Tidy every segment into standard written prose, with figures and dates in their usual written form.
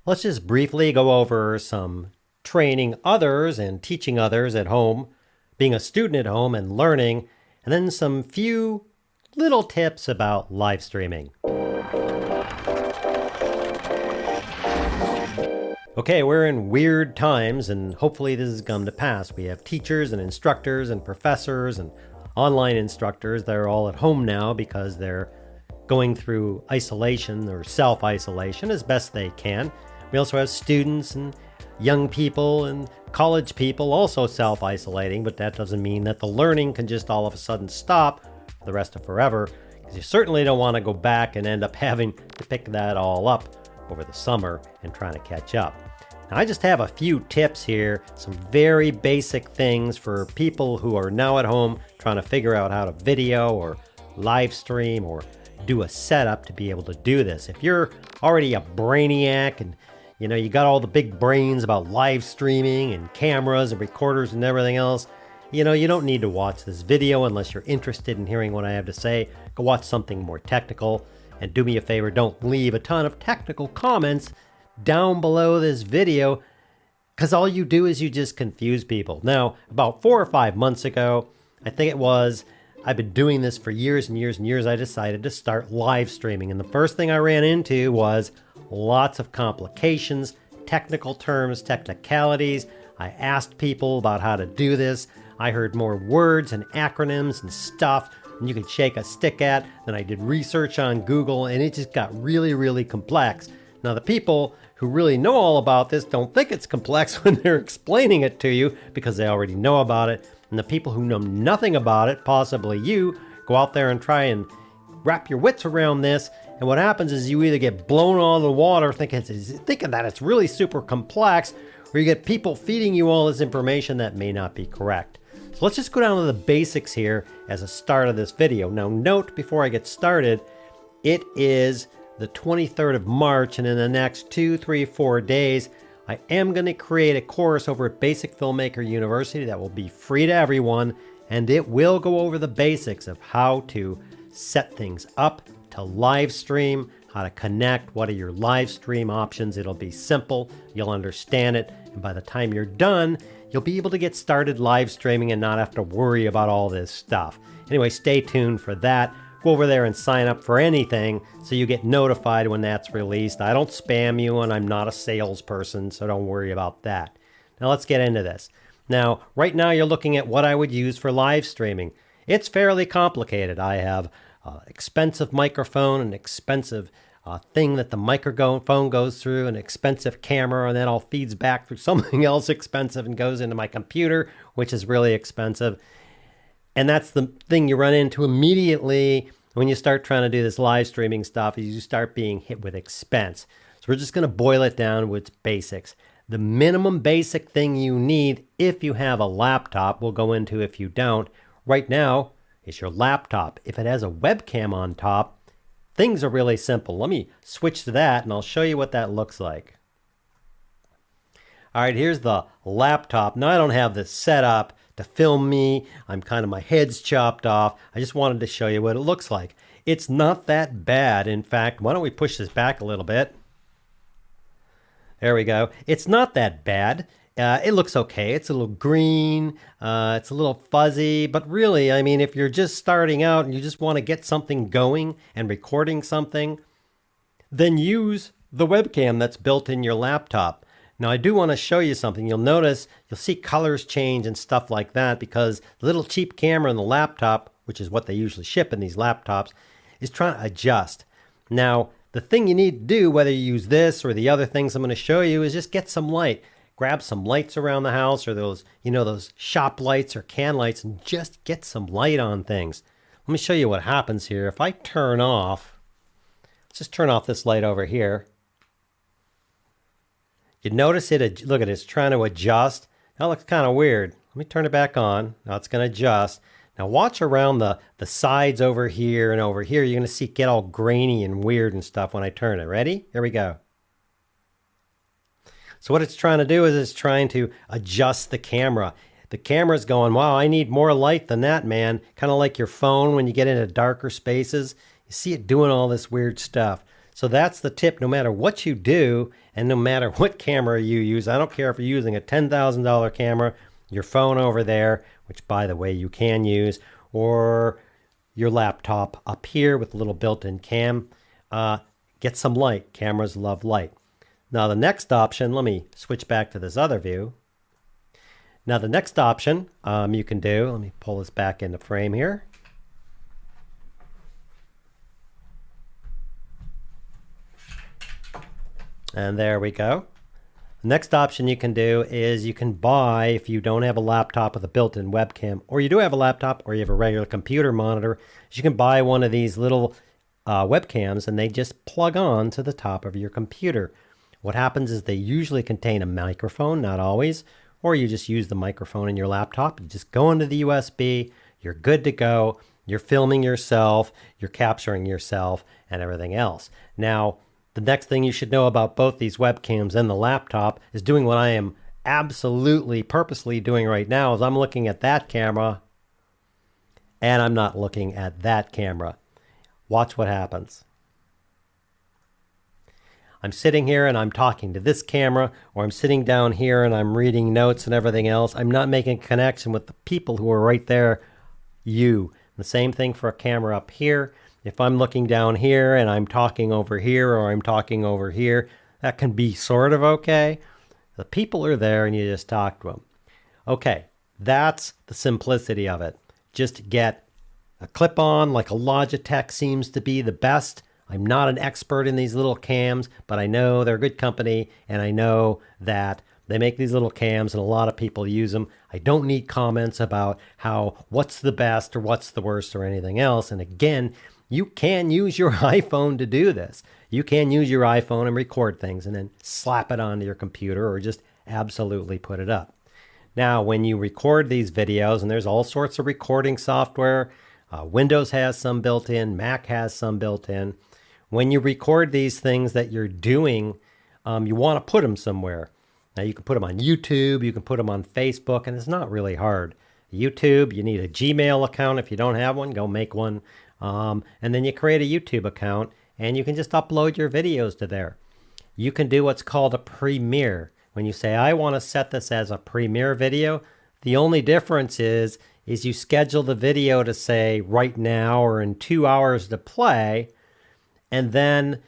Let's just briefly go over some training others and teaching others at home, being a student at home and learning, and then some few little tips about live streaming. Okay, we're in weird times, and hopefully this has come to pass. We have teachers and instructors and professors and online instructors that are all at home now because they're going through isolation or self-isolation as best they can. We also have students and young people and college people also self-isolating, but that doesn't mean that the learning can just all of a sudden stop for the rest of forever, because you certainly don't want to go back and end up having to pick that all up over the summer and trying to catch up. Now, I just have a few tips here, some very basic things for people who are now at home trying to figure out how to video or live stream or do a setup to be able to do this. If you're already a brainiac and you got all the big brains about live streaming and cameras and recorders and everything else, you don't need to watch this video unless you're interested in hearing what I have to say. Go watch something more technical, and do me a favor, don't leave a ton of technical comments down below this video, because all you do is you just confuse people. Now, about 4 or 5 months ago, I think it was, I've been doing this for years and years and years, I decided to start live streaming. And the first thing I ran into was lots of complications, technical terms, technicalities. I asked people about how to do this. I heard more words and acronyms and stuff than you could shake a stick at. Then I did research on Google, and it just got really, really complex. Now, the people who really know all about this don't think it's complex when they're explaining it to you because they already know about it. And the people who know nothing about it, possibly you, go out there and try and wrap your wits around this. And what happens is you either get blown out of the water thinking that it's really super complex, or you get people feeding you all this information that may not be correct. So let's just go down to the basics here as a start of this video. Now, note before I get started, it is the 23rd of March, and in the next 2, 3, 4 days, I am going to create a course over at Basic Filmmaker University that will be free to everyone, and it will go over the basics of how to set things up to live stream, how to connect, what are your live stream options. It'll be simple, you'll understand it, and by the time you're done, you'll be able to get started live streaming and not have to worry about all this stuff. Anyway, stay tuned for that. Go over there and sign up for anything so you get notified when that's released. I don't spam you, and I'm not a salesperson, so don't worry about that. Now let's get into this. Now, right now you're looking at what I would use for live streaming. It's fairly complicated. I have an expensive microphone, an expensive thing that the microphone goes through, an expensive camera, and that all feeds back through something else expensive and goes into my computer, which is really expensive. And that's the thing you run into immediately when you start trying to do this live streaming stuff, is you start being hit with expense. So we're just going to boil it down with basics. The minimum basic thing you need if you have a laptop, we'll go into if you don't, right now is your laptop. If it has a webcam on top, things are really simple. Let me switch to that and I'll show you what that looks like. All right, here's the laptop. Now I don't have this set up to film me. My head's chopped off. I just wanted to show you what it looks like. It's not that bad. In fact, why don't we push this back a little bit? There we go. It's not that bad. It looks okay. It's a little green. It's a little fuzzy, but really, I mean, if you're just starting out and you just want to get something going and recording something, then use the webcam that's built in your laptop. Now, I do want to show you something. You'll notice, you'll see colors change and stuff like that because the little cheap camera in the laptop, which is what they usually ship in these laptops, is trying to adjust. Now, the thing you need to do, whether you use this or the other things I'm going to show you, is just get some light. Grab some lights around the house or those shop lights or can lights and just get some light on things. Let me show you what happens here. If I turn off, let's just turn off this light over here. You notice it, look at it, it's trying to adjust. That looks kind of weird. Let me turn it back on. Now it's going to adjust. Now watch around the sides over here and over here. You're going to see it get all grainy and weird and stuff when I turn it. Ready? Here we go. So what it's trying to do is it's trying to adjust the camera. The camera's going, wow, I need more light than that, man. Kind of like your phone when you get into darker spaces. You see it doing all this weird stuff. So that's the tip. No matter what you do and no matter what camera you use, I don't care if you're using a $10,000 camera, your phone over there, which by the way you can use, or your laptop up here with a little built-in cam, get some light. Cameras love light. Now the next option, let me switch back to this other view. Now the next option you can do, let me pull this back into frame here. And there we go. The next option you can do is you can buy, if you don't have a laptop with a built-in webcam, or you do have a laptop or you have a regular computer monitor, you can buy one of these little webcams and they just plug on to the top of your computer. What happens is they usually contain a microphone, not always, or you just use the microphone in your laptop. You just go into the USB, you're good to go, you're filming yourself, you're capturing yourself, and everything else. Now, the next thing you should know about both these webcams and the laptop is doing what I am absolutely purposely doing right now is I'm looking at that camera and I'm not looking at that camera. Watch what happens. I'm sitting here and I'm talking to this camera, or I'm sitting down here and I'm reading notes and everything else. I'm not making a connection with the people who are right there, you. The same thing for a camera up here. If I'm looking down here and I'm talking over here or I'm talking over here, that can be sort of okay. The people are there and you just talk to them. Okay, that's the simplicity of it. Just get a clip-on, like a Logitech seems to be the best. I'm not an expert in these little cams, but I know they're good company and I know that they make these little cams and a lot of people use them. I don't need comments about what's the best or what's the worst or anything else. And again, you can use your iPhone to do this. You can use your iPhone and record things and then slap it onto your computer or just absolutely put it up. Now, when you record these videos, and there's all sorts of recording software, Windows has some built in, Mac has some built in. When you record these things that you're doing, you want to put them somewhere. Now, you can put them on YouTube, you can put them on Facebook, and it's not really hard. YouTube, you need a Gmail account. If you don't have one, go make one. And then you create a YouTube account and you can just upload your videos to there. You can do what's called a premiere. When you say, I want to set this as a premiere video, the only difference is you schedule the video to say right now or in 2 hours to play, and then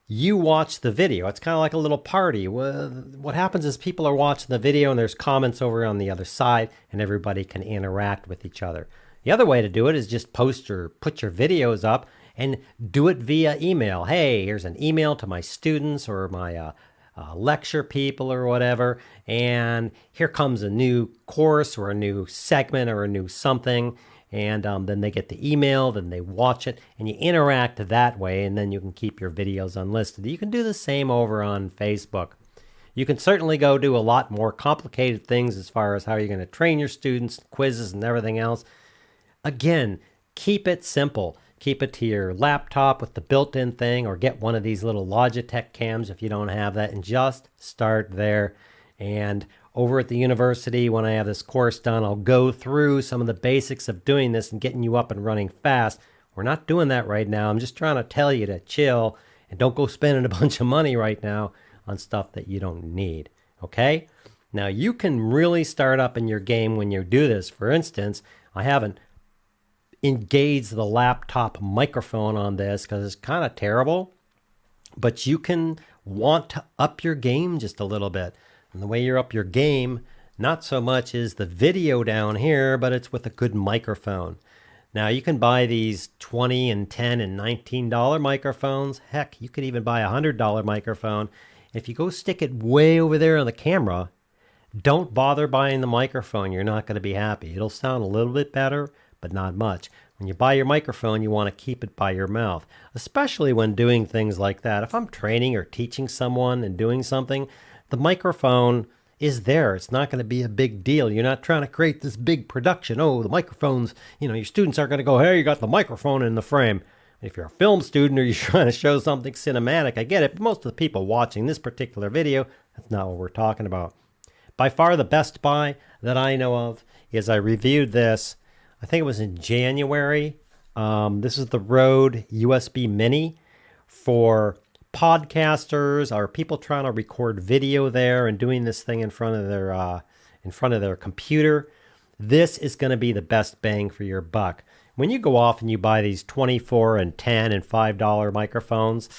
you watch the video. It's kind of like a little party. What happens is people are watching the video and there's comments over on the other side and everybody can interact with each other. The other way to do it is just post or put your videos up and do it via email. Hey, here's an email to my students or my lecture people or whatever, and here comes a new course or a new segment or a new something, and then they get the email, then they watch it, and you interact that way, and then you can keep your videos unlisted. You can do the same over on Facebook. You can certainly go do a lot more complicated things as far as how you're going to train your students, quizzes, and everything else. Again, keep it simple. Keep it to your laptop with the built-in thing, or get one of these little Logitech cams if you don't have that, and just start there. And over at the university, when I have this course done, I'll go through some of the basics of doing this and getting you up and running fast. We're not doing that right now. I'm just trying to tell you to chill and don't go spending a bunch of money right now on stuff that you don't need. Okay? Now, you can really start up in your game when you do this. For instance, I haven't engage the laptop microphone on this because it's kind of terrible, but you can want to up your game just a little bit. And the way you're up your game, not so much is the video down here, but it's with a good microphone. Now you can buy these $20 and $10 and $19 microphones. Heck, you could even buy a $100 microphone. If you go stick it way over there on the camera, don't bother buying the microphone. You're not going to be happy. It'll sound a little bit better, but not much. When you buy your microphone, you want to keep it by your mouth, especially when doing things like that. If I'm training or teaching someone and doing something, the microphone is there. It's not going to be a big deal. You're not trying to create this big production. Oh, the microphone's, your students aren't going to go, hey, you got the microphone in the frame. If you're a film student or you're trying to show something cinematic, I get it. But most of the people watching this particular video, that's not what we're talking about. By far the best buy that I know of is I reviewed this, I think it was in January. This is the Rode USB Mini for podcasters or people trying to record video there and doing this thing in front of their computer, this is going to be the best bang for your buck. When you go off and you buy these $24 and $10 and $5 microphones,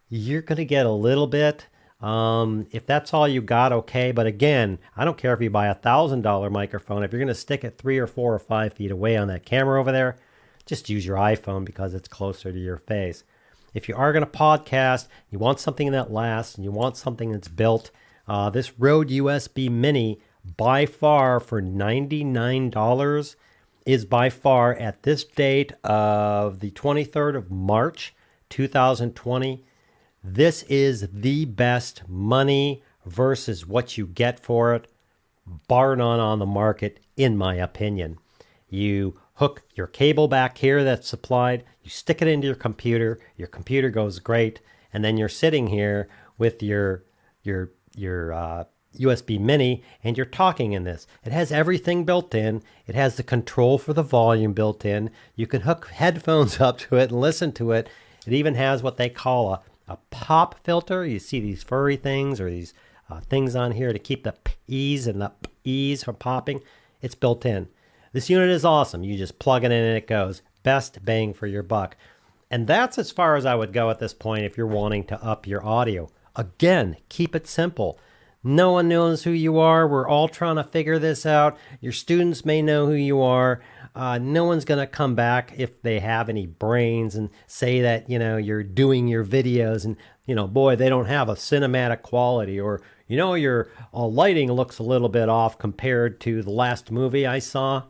you're going to get a little bit. If that's all you got, okay. But again, I don't care if you buy a $1,000 microphone. If you're going to stick it 3 or 4 or 5 feet away on that camera over there, just use your iPhone because it's closer to your face. If you are going to podcast, you want something that lasts and you want something that's built, this Rode USB Mini by far for $99 is by far at this date of the 23rd of March 2020. This is the best money versus what you get for it, bar none on the market, in my opinion. You hook your cable back here that's supplied, you stick it into your computer goes great, and then you're sitting here with your USB Mini and you're talking in this. It has everything built in. It has the control for the volume built in. You can hook headphones up to it and listen to it. It even has what they call a pop filter. You see these furry things or these things on here to keep the P's and the E's from popping. It's built in. This unit is awesome. You just plug it in and it goes. Best bang for your buck. And that's as far as I would go at this point if you're wanting to up your audio. Again, keep it simple. No one knows who you are. We're all trying to figure this out. Your students may know who you are. No one's going to come back if they have any brains and say that, you're doing your videos and, boy, they don't have a cinematic quality, or, your lighting looks a little bit off compared to the last movie I saw.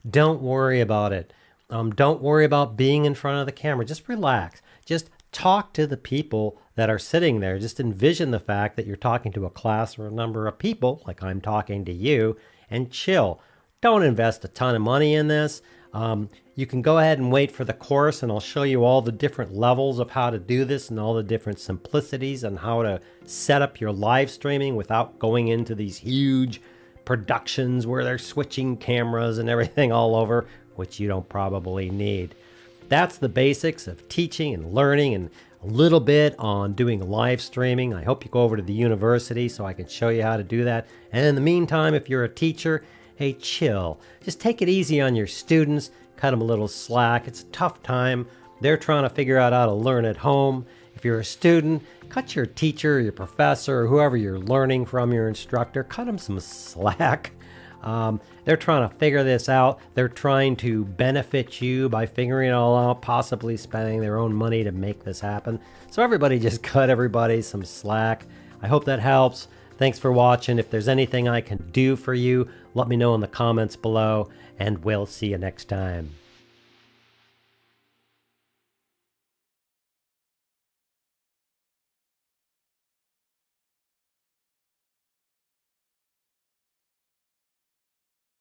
Don't worry about it. Don't worry about being in front of the camera. Just relax. Just talk to the people that are sitting there. Just envision the fact that you're talking to a class or a number of people, like I'm talking to you, and chill. Don't invest a ton of money in this. You can go ahead and wait for the course, and I'll show you all the different levels of how to do this and all the different simplicities and how to set up your live streaming without going into these huge productions where they're switching cameras and everything all over, which you don't probably need. That's the basics of teaching and learning, and a little bit on doing live streaming. I hope you go over to the university so I can show you how to do that. And in the meantime, if you're a teacher, hey, chill. Just take it easy on your students. Cut them a little slack. It's a tough time. They're trying to figure out how to learn at home. If you're a student, cut your teacher, your professor, or whoever you're learning from, your instructor, cut them some slack. They're trying to figure this out. They're trying to benefit you by figuring it all out, possibly spending their own money to make this happen. So everybody just cut everybody some slack. I hope that helps. Thanks for watching. If there's anything I can do for you, let me know in the comments below, and we'll see you next time.